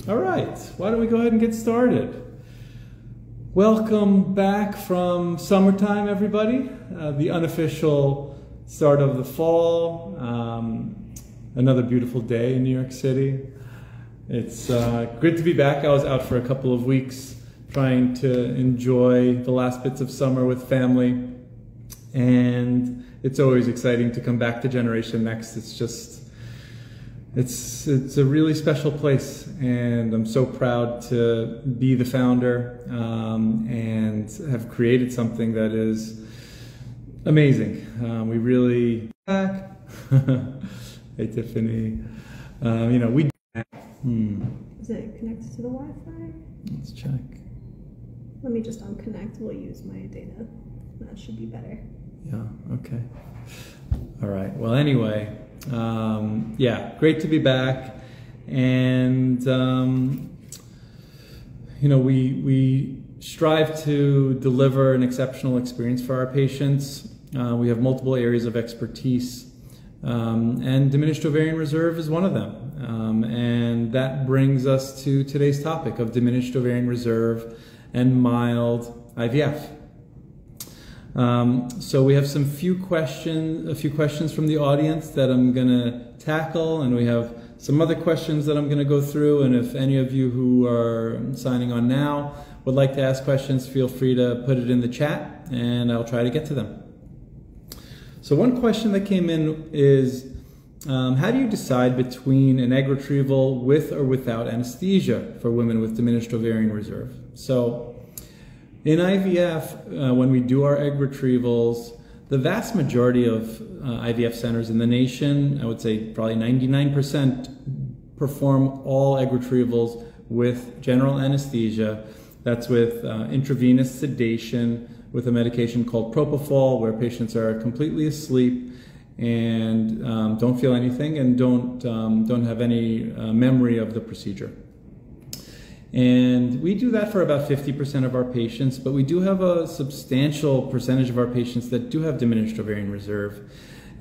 All right, why don't we go ahead and get started? Welcome back from summertime, everybody. The unofficial start of the fall. Another beautiful day in New York City. It's good to be back. I was out for a couple of weeks trying to enjoy the last bits of summer with family. And it's always exciting to come back to Generation Next. It's a really special place, and I'm so proud to be the founder and have created something that is amazing. We really back. Hey Tiffany, you know we. Is it connected to the Wi-Fi? Let's check. Let me just unconnect. We'll use my data. That should be better. Yeah. Okay. All right. Well, anyway. Yeah, great to be back, and you know, we strive to deliver an exceptional experience for our patients. We have multiple areas of expertise, and Diminished Ovarian Reserve is one of them, and that brings us to today's topic of Diminished Ovarian Reserve and mild IVF. So we have a few questions from the audience that I'm going to tackle, and we have some other questions that I'm going to go through. And if any of you who are signing on now would like to ask questions, feel free to put it in the chat, and I'll try to get to them. So one question that came in is, how do you decide between an egg retrieval with or without anesthesia for women with diminished ovarian reserve? So in IVF, when we do our egg retrievals, the vast majority of IVF centers in the nation, I would say probably 99%, perform all egg retrievals with general anesthesia. That's with intravenous sedation with a medication called propofol, where patients are completely asleep and don't feel anything and don't have any memory of the procedure. And we do that for about 50% of our patients, but we do have a substantial percentage of our patients that do have diminished ovarian reserve.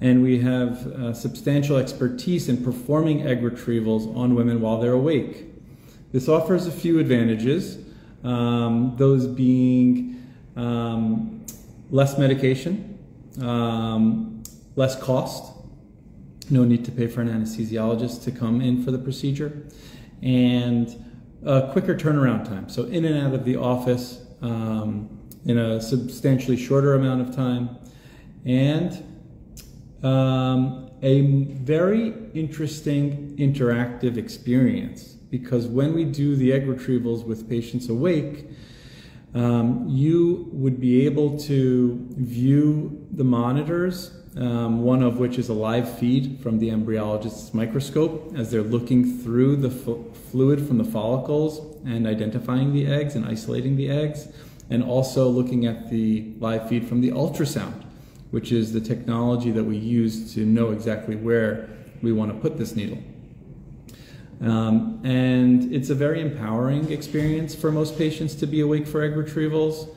And we have substantial expertise in performing egg retrievals on women while they're awake. This offers a few advantages, those being less medication, less cost, no need to pay for an anesthesiologist to come in for the procedure, and a quicker turnaround time. So in and out of the office in a substantially shorter amount of time, and a very interesting interactive experience, because when we do the egg retrievals with patients awake, you would be able to view the monitors, one of which is a live feed from the embryologist's microscope as they're looking through the fluid from the follicles and identifying the eggs and isolating the eggs, and also looking at the live feed from the ultrasound, which is the technology that we use to know exactly where we want to put this needle. And it's a very empowering experience for most patients to be awake for egg retrievals.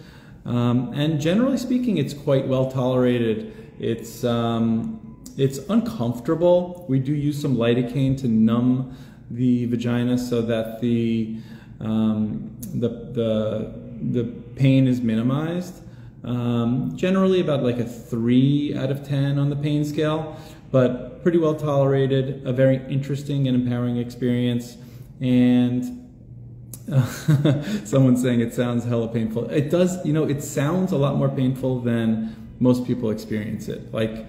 And generally speaking, it's quite well tolerated. It's uncomfortable. We do use some lidocaine to numb the vagina so that the pain is minimized. Generally about like a 3 out of 10 on the pain scale, but pretty well tolerated, a very interesting and empowering experience. And someone's saying it sounds hella painful. It does, you know, it sounds a lot more painful than most people experience it. Like,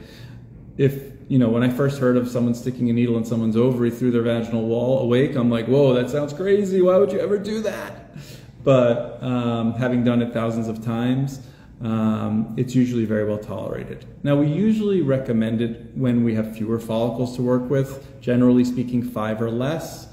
if, you know, when I first heard of someone sticking a needle in someone's ovary through their vaginal wall awake, I'm like, whoa, that sounds crazy. Why would you ever do that? But having done it thousands of times, it's usually very well tolerated. Now, we usually recommend it when we have fewer follicles to work with, generally speaking 5 or less.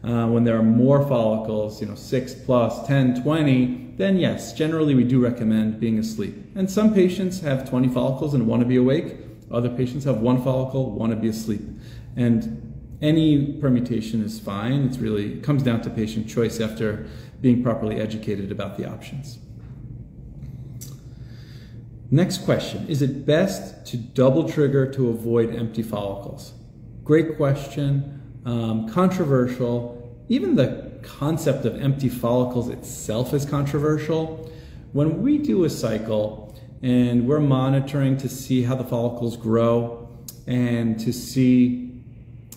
When there are more follicles, you know, 6 plus, 10, 20, then yes, generally we do recommend being asleep. And some patients have 20 follicles and want to be awake. Other patients have 1 follicle, want to be asleep. And any permutation is fine. It's really, it comes down to patient choice after being properly educated about the options. Next question, is it best to double trigger to avoid empty follicles? Great question, controversial. even the concept of empty follicles itself is controversial. When we do a cycle and we're monitoring to see how the follicles grow and to see,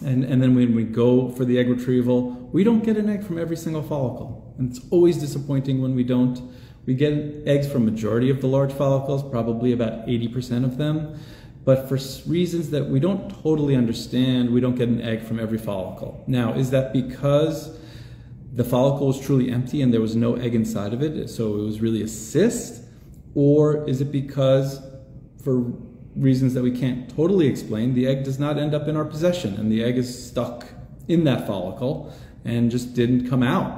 and then when we go for the egg retrieval, we don't get an egg from every single follicle. And it's always disappointing when we don't. We get eggs from majority of the large follicles, probably about 80% of them. But for reasons that we don't totally understand, we don't get an egg from every follicle. Now, is that because the follicle was truly empty and there was no egg inside of it, so it was really a cyst? Or is it because, for reasons that we can't totally explain, the egg does not end up in our possession and the egg is stuck in that follicle and just didn't come out?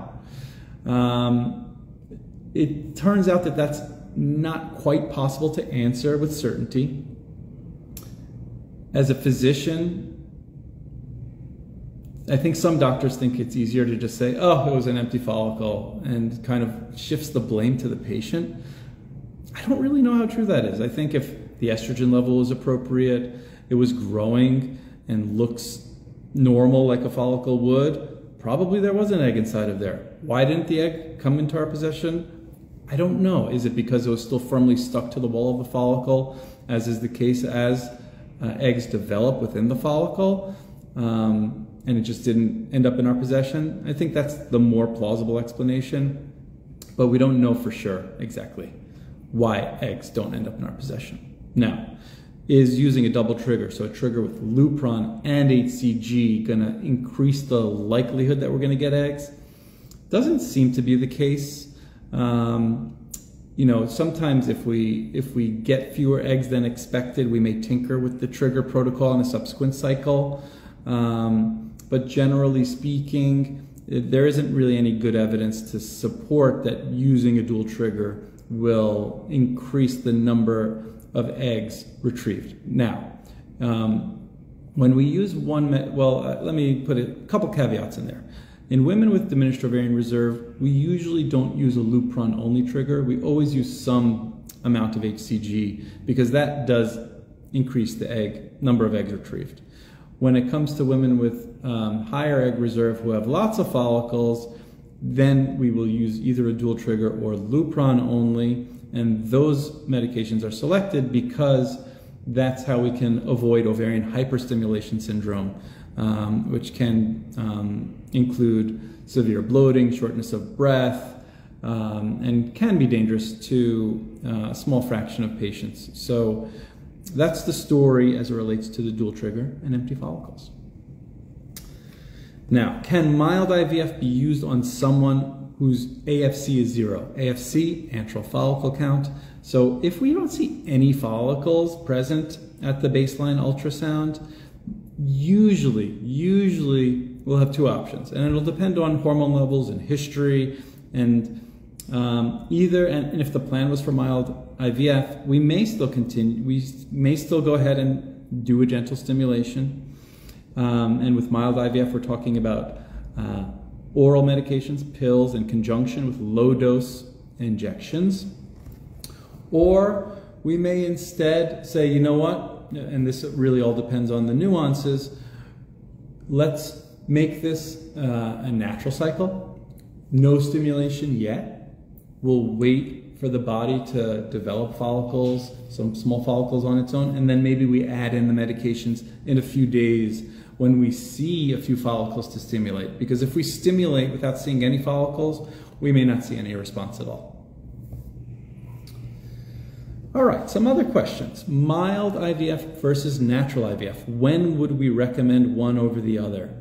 It turns out that that's not quite possible to answer with certainty. As a physician, I think some doctors think it's easier to just say, oh, it was an empty follicle, and kind of shifts the blame to the patient. I don't really know how true that is. I think if the estrogen level is appropriate, it was growing and looks normal like a follicle would, probably there was an egg inside of there. Why didn't the egg come into our possession? I don't know. Is it because it was still firmly stuck to the wall of the follicle, as is the case as eggs develop within the follicle, and it just didn't end up in our possession? I think that's the more plausible explanation, but we don't know for sure exactly why eggs don't end up in our possession. Now, is using a double trigger, so a trigger with Lupron and HCG, going to increase the likelihood that we're going to get eggs? Doesn't seem to be the case. You know, sometimes if we get fewer eggs than expected, we may tinker with the trigger protocol in a subsequent cycle. But generally speaking, there isn't really any good evidence to support that using a dual trigger will increase the number of eggs retrieved. Now, when we use let me put a couple caveats in there. In women with diminished ovarian reserve, we usually don't use a Lupron-only trigger. We always use some amount of HCG because that does increase the number of eggs retrieved. When it comes to women with higher egg reserve who have lots of follicles, then we will use either a dual trigger or Lupron only, and those medications are selected because that's how we can avoid ovarian hyperstimulation syndrome, which can include severe bloating, shortness of breath, and can be dangerous to a small fraction of patients. So that's the story as it relates to the dual trigger and empty follicles. Now, can mild IVF be used on someone whose AFC is 0? AFC, antral follicle count. So if we don't see any follicles present at the baseline ultrasound, usually we'll have two options, and it'll depend on hormone levels and history, and and if the plan was for mild IVF, we may still continue. We may still go ahead and do a gentle stimulation, and with mild IVF, we're talking about oral medications, pills, in conjunction with low-dose injections, or we may instead say, you know what, and this really all depends on the nuances, let's make this a natural cycle, no stimulation yet. We'll wait for the body to develop follicles, some small follicles on its own, and then maybe we add in the medications in a few days when we see a few follicles to stimulate. Because if we stimulate without seeing any follicles, we may not see any response at all. All right, some other questions. Mild IVF versus natural IVF. When would we recommend one over the other?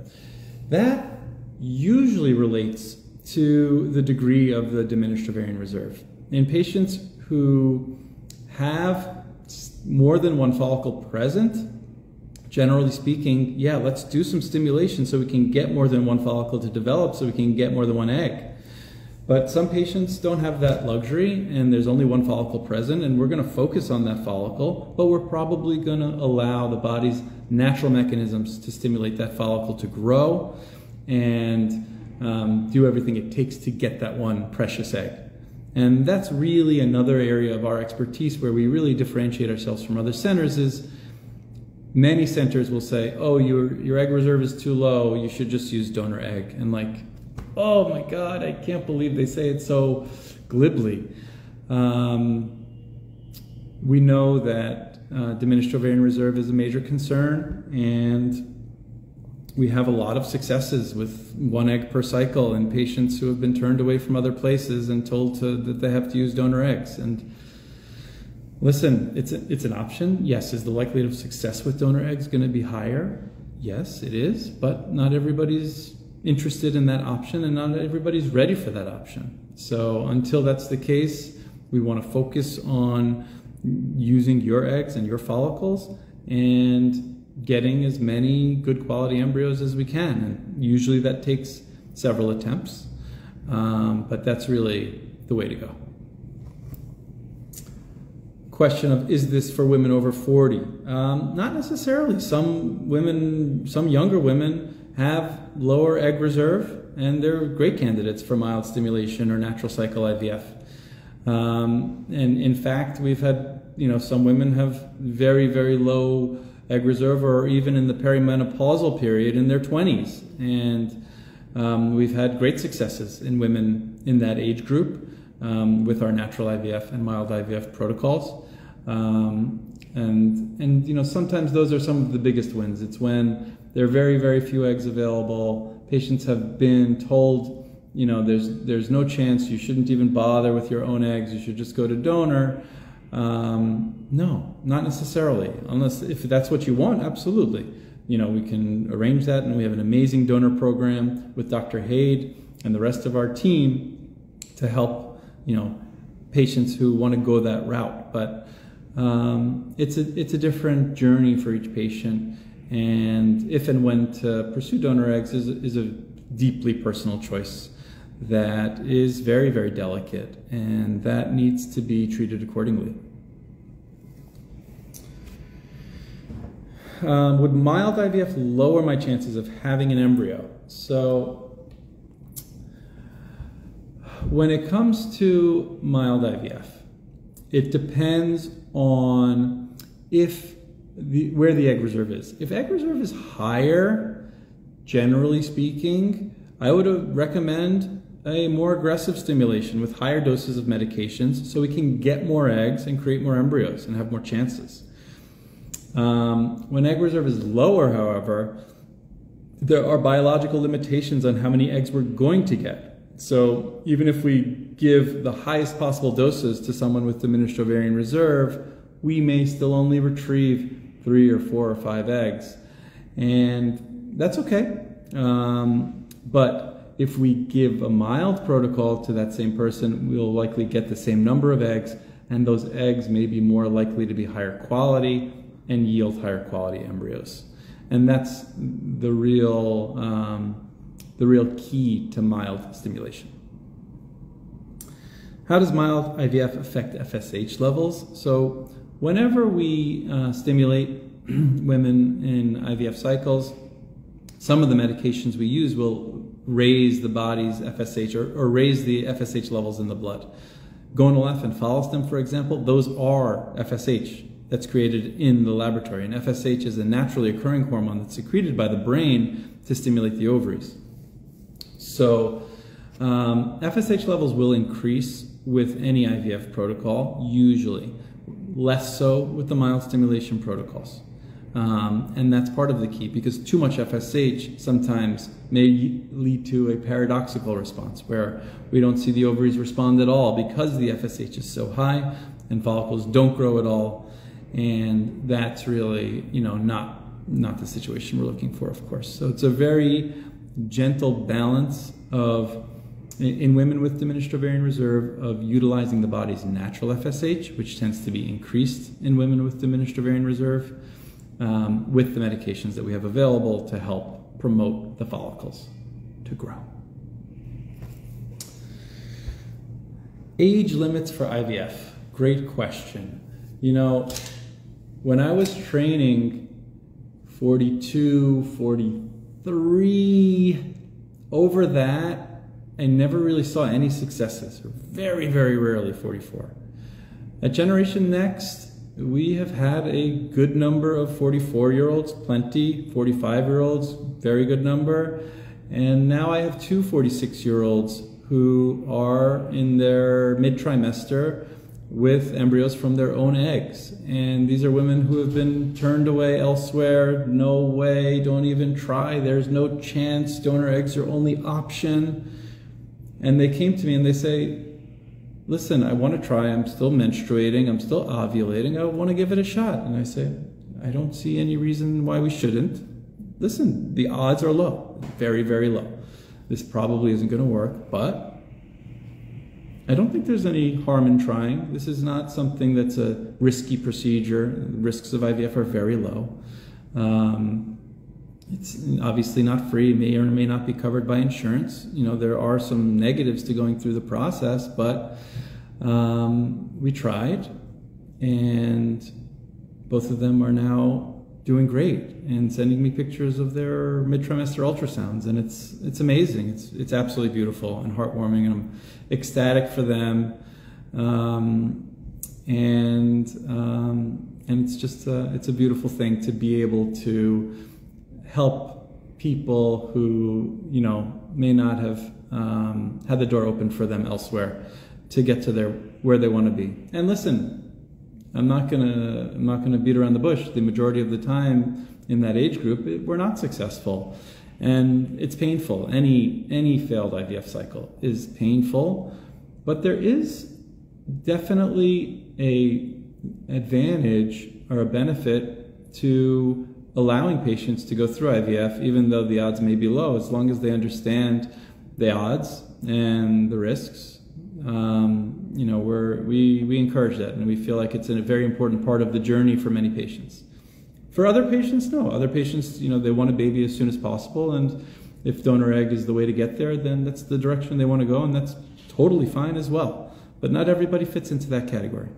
That usually relates to the degree of the diminished ovarian reserve. In patients who have more than one follicle present, generally speaking, yeah, let's do some stimulation so we can get more than one follicle to develop, so we can get more than one egg. But some patients don't have that luxury, and there's only one follicle present, and we're going to focus on that follicle, but we're probably going to allow the body's natural mechanisms to stimulate that follicle to grow and do everything it takes to get that one precious egg. And that's really another area of our expertise where we really differentiate ourselves from other centers. Is many centers will say, oh, your egg reserve is too low, you should just use donor egg. And like, oh my God, I can't believe they say it so glibly. We know that diminished ovarian reserve is a major concern, and we have a lot of successes with 1 egg per cycle in patients who have been turned away from other places and told that they have to use donor eggs. And listen, it's an option. Yes, is the likelihood of success with donor eggs going to be higher? Yes, it is, but not everybody's interested in that option, and not everybody's ready for that option. So until that's the case, we want to focus on using your eggs and your follicles and getting as many good quality embryos as we can. And usually that takes several attempts, but that's really the way to go. Question of, is this for women over 40? Not necessarily. Some women, some younger women have lower egg reserve, and they're great candidates for mild stimulation or natural cycle IVF. And in fact, we've had, some women have very, very low egg reserve, or even in the perimenopausal period in their 20s. And we've had great successes in women in that age group with our natural IVF and mild IVF protocols. And sometimes those are some of the biggest wins. It's when there are very, very few eggs available. Patients have been told, there's no chance, you shouldn't even bother with your own eggs, you should just go to donor. No, not necessarily, unless if that's what you want, absolutely. We can arrange that, and we have an amazing donor program with Dr. Haid and the rest of our team to help, patients who want to go that route. But it's a different journey for each patient, and if and when to pursue donor eggs is a deeply personal choice that is very, very delicate, and that needs to be treated accordingly. Would mild IVF lower my chances of having an embryo? So when it comes to mild IVF, it depends on where the egg reserve is. If egg reserve is higher, generally speaking, I would recommend a more aggressive stimulation with higher doses of medications so we can get more eggs and create more embryos and have more chances. When egg reserve is lower, however, there are biological limitations on how many eggs we're going to get. So even if we give the highest possible doses to someone with diminished ovarian reserve, we may still only retrieve 3 or 4 or 5 eggs. And that's okay. But if we give a mild protocol to that same person, we'll likely get the same number of eggs, and those eggs may be more likely to be higher quality and yield higher quality embryos. And that's the real key to mild stimulation. How does mild IVF affect FSH levels? So whenever we stimulate women in IVF cycles, some of the medications we use will raise the body's FSH or raise the FSH levels in the blood. Gonal-F and Follistim, for example, those are FSH that's created in the laboratory. And FSH is a naturally occurring hormone that's secreted by the brain to stimulate the ovaries. So FSH levels will increase with any IVF protocol, usually. Less so with the mild stimulation protocols. And that's part of the key, because too much FSH sometimes may lead to a paradoxical response where we don't see the ovaries respond at all because the FSH is so high and follicles don't grow at all. And that's really, not the situation we're looking for, of course. So it's a very gentle balance in women with diminished ovarian reserve, of utilizing the body's natural FSH, which tends to be increased in women with diminished ovarian reserve, with the medications that we have available to help promote the follicles to grow. Age limits for IVF. Great question. When I was training 42, 43, over that, I never really saw any successes. Very, very rarely 44. At Generation Next, we have had a good number of 44-year-olds, plenty, 45-year-olds, very good number, And now I have two 46-year-olds who are in their mid-trimester with embryos from their own eggs. And these are women who have been turned away elsewhere. No way, don't even try, there's no chance, donor eggs are only option. And they came to me and they say, listen, I want to try, I'm still menstruating, I'm still ovulating, I want to give it a shot. And I say, I don't see any reason why we shouldn't. Listen, the odds are low, very, very low. This probably isn't going to work, but I don't think there's any harm in trying. This is not something that's a risky procedure. The risks of IVF are very low. It's obviously not free, may or may not be covered by insurance. You know, there are some negatives to going through the process, but we tried, and both of them are now doing great and sending me pictures of their mid-trimester ultrasounds, and it's amazing. It's absolutely beautiful and heartwarming, and I'm ecstatic for them. And it's just it's a beautiful thing to be able to help people who, you know, may not have had the door open for them elsewhere to get to where they want to be. And listen, I'm not gonna beat around the bush. The majority of the time in that age group, we're not successful, and it's painful. Any failed IVF cycle is painful, but there is definitely a advantage or a benefit to allowing patients to go through IVF, even though the odds may be low, as long as they understand the odds and the risks. You know, we encourage that, and we feel like it's a very important part of the journey for many patients. For other patients, no. Other patients, you know, they want a baby as soon as possible, and if donor egg is the way to get there, then that's the direction they want to go, and that's totally fine as well. But not everybody fits into that category.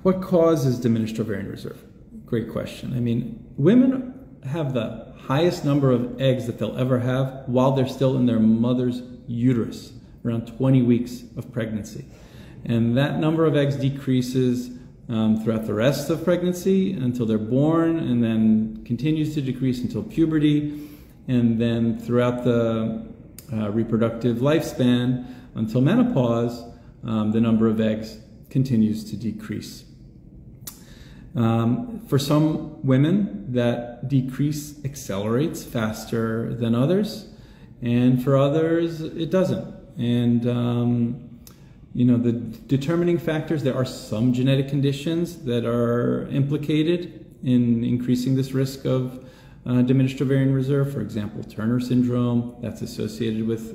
What causes diminished ovarian reserve? Great question. I mean, women have the highest number of eggs that they'll ever have while they're still in their mother's uterus, around 20 weeks of pregnancy. And that number of eggs decreases throughout the rest of pregnancy until they're born, and then continues to decrease until puberty, and then throughout the reproductive lifespan until menopause, the number of eggs continues to decrease. For some women, that decrease accelerates faster than others, and for others, it doesn't. And you know, the determining factors, there are some genetic conditions that are implicated in increasing this risk of diminished ovarian reserve. For example, Turner syndrome, that's associated with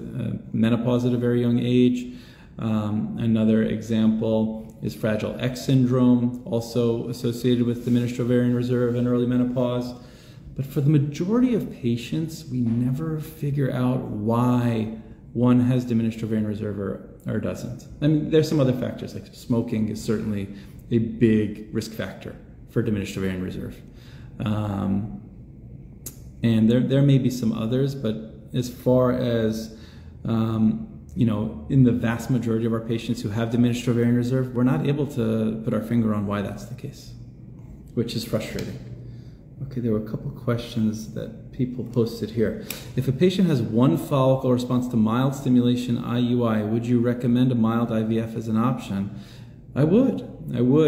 menopause at a very young age. Another example is Fragile X syndrome, also associated with diminished ovarian reserve and early menopause. But for the majority of patients, we never figure out why one has diminished ovarian reserve or doesn't. I mean, there's some other factors, like smoking is certainly a big risk factor for diminished ovarian reserve. And there may be some others, but as far as you know, in the vast majority of our patients who have diminished ovarian reserve, we're not able to put our finger on why that's the case, which is frustrating. Okay, there were a couple questions that people posted here. If a patient has one follicle response to mild stimulation IUI, would you recommend a mild IVF as an option? I would.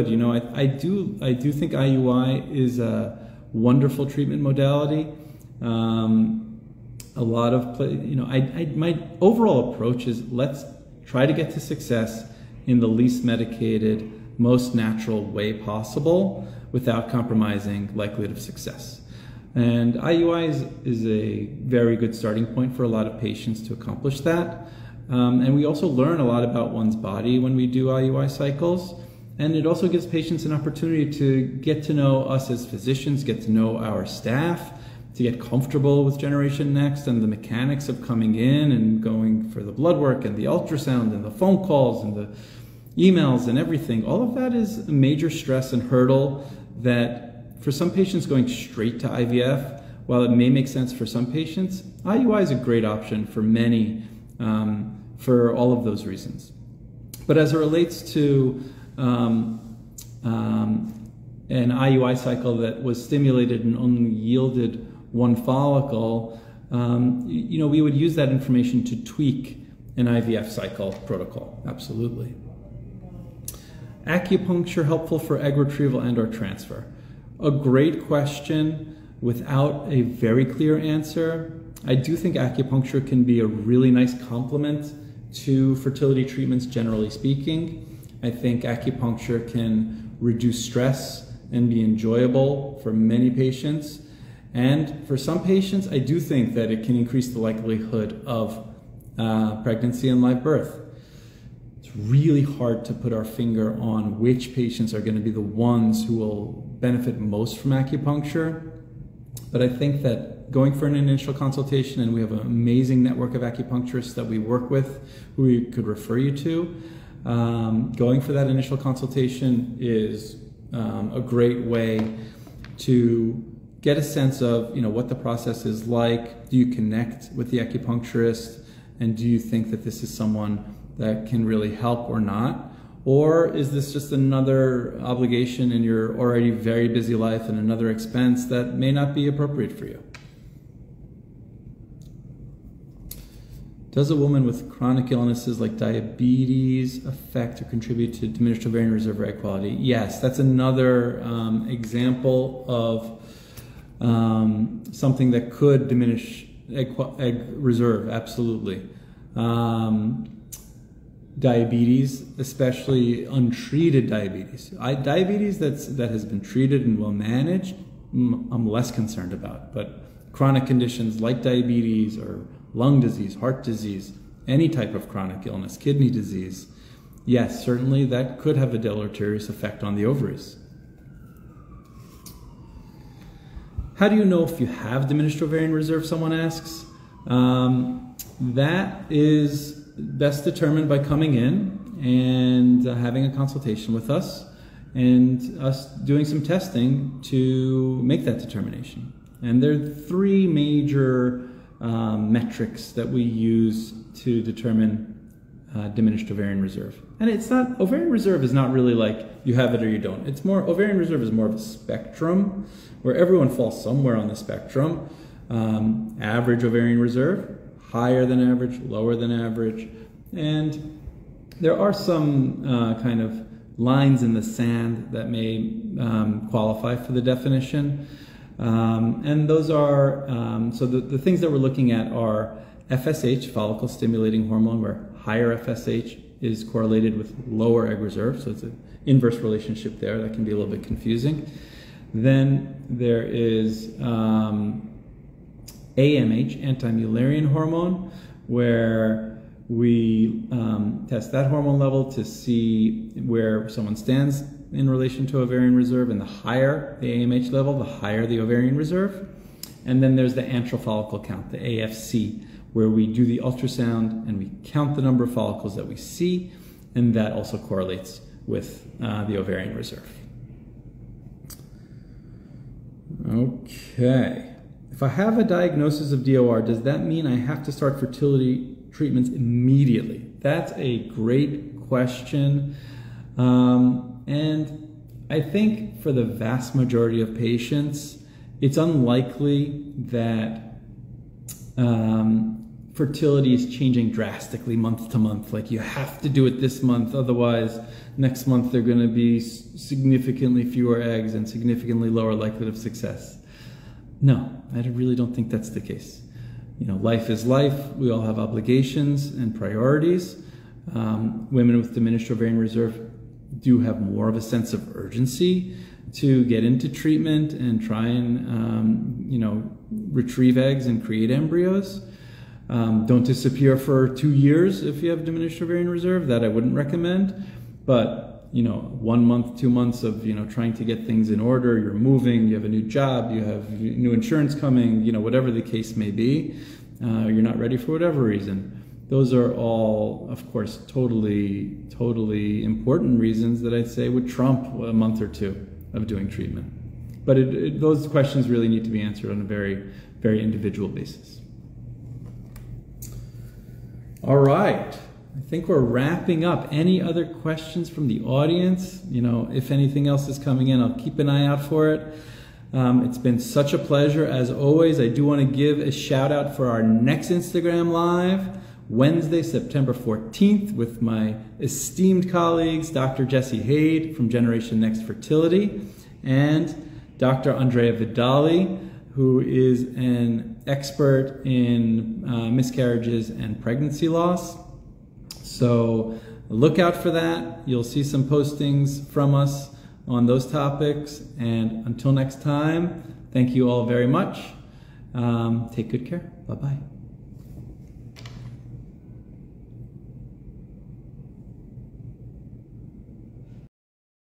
You know, I do think IUI is a wonderful treatment modality. A lot of, you know, my overall approach is let's try to get to success in the least medicated, most natural way possible without compromising likelihood of success. And IUI is a very good starting point for a lot of patients to accomplish that. And we also learn a lot about one's body when we do IUI cycles. And it also gives patients an opportunity to get to know us as physicians, get to know our staff, to get comfortable with Generation Next and the mechanics of coming in and going for the blood work and the ultrasound and the phone calls and the emails and everything. All of that is a major stress and hurdle that for some patients going straight to IVF, while it may make sense for some patients, IUI is a great option for many for all of those reasons. But as it relates to an IUI cycle that was stimulated and only yielded one follicle, we would use that information to tweak an IVF cycle protocol. Absolutely. Acupuncture helpful for egg retrieval and/or transfer? A great question without a very clear answer. I do think acupuncture can be a really nice complement to fertility treatments, generally speaking. I think acupuncture can reduce stress and be enjoyable for many patients. And for some patients, I do think that it can increase the likelihood of pregnancy and live birth. It's really hard to put our finger on which patients are going to be the ones who will benefit most from acupuncture. But I think that going for an initial consultation, and we have an amazing network of acupuncturists that we work with who we could refer you to, going for that initial consultation is a great way to get a sense of what the process is like. Do you connect with the acupuncturist, and do you think that this is someone that can really help or not? Or is this just another obligation in your already very busy life and another expense that may not be appropriate for you? Does a woman with chronic illnesses like diabetes affect or contribute to diminished ovarian reserve or egg quality? Yes, that's another example of something that could diminish egg reserve, absolutely. Diabetes, especially untreated diabetes. Diabetes that has been treated and well managed, I'm less concerned about. But chronic conditions like diabetes or lung disease, heart disease, any type of chronic illness, kidney disease, yes, certainly that could have a deleterious effect on the ovaries. How do you know if you have diminished ovarian reserve, someone asks? That is best determined by coming in and having a consultation with us and us doing some testing to make that determination. And there are three major metrics that we use to determine diminished ovarian reserve. And it's not, ovarian reserve is not really like you have it or you don't. It's more, ovarian reserve is more of a spectrum where everyone falls somewhere on the spectrum. Average ovarian reserve, higher than average, lower than average. And there are some kind of lines in the sand that may qualify for the definition. And those are, so the things that we're looking at are FSH, follicle stimulating hormone, where higher FSH is correlated with lower egg reserve. So it's an inverse relationship there that can be a little bit confusing. Then there is AMH, anti-Mullerian hormone, where we test that hormone level to see where someone stands in relation to ovarian reserve, and the higher the AMH level, the higher the ovarian reserve. And then there's the antral follicle count, the AFC, where we do the ultrasound and we count the number of follicles that we see, and that also correlates with the ovarian reserve. Okay. If I have a diagnosis of DOR, does that mean I have to start fertility treatments immediately? That's a great question. And I think for the vast majority of patients, it's unlikely that fertility is changing drastically month to month. Like you have to do it this month, otherwise next month they're going to be significantly fewer eggs and significantly lower likelihood of success. No, I really don't think that's the case. Life is life. We all have obligations and priorities. Women with diminished ovarian reserve do have more of a sense of urgency to get into treatment and try and, retrieve eggs and create embryos. Don't disappear for 2 years if you have diminished ovarian reserve. That I wouldn't recommend. But 1 month, 2 months of trying to get things in order. You're moving. You have a new job. You have new insurance coming. Whatever the case may be. You're not ready for whatever reason. Those are all, of course, totally important reasons that I'd say would trump a month or two of doing treatment. But those questions really need to be answered on a very, very individual basis. All right, I think we're wrapping up. Any other questions from the audience? If anything else is coming in, I'll keep an eye out for it. It's been such a pleasure as always. I do want to give a shout out for our next Instagram Live, Wednesday, September 14th, with my esteemed colleagues, Dr. Jessie Haid from Generation Next Fertility and Dr. Andrea Vidali, who is an expert in miscarriages and pregnancy loss. So look out for that. You'll see some postings from us on those topics. And until next time, thank you all very much. Take good care. Bye-bye.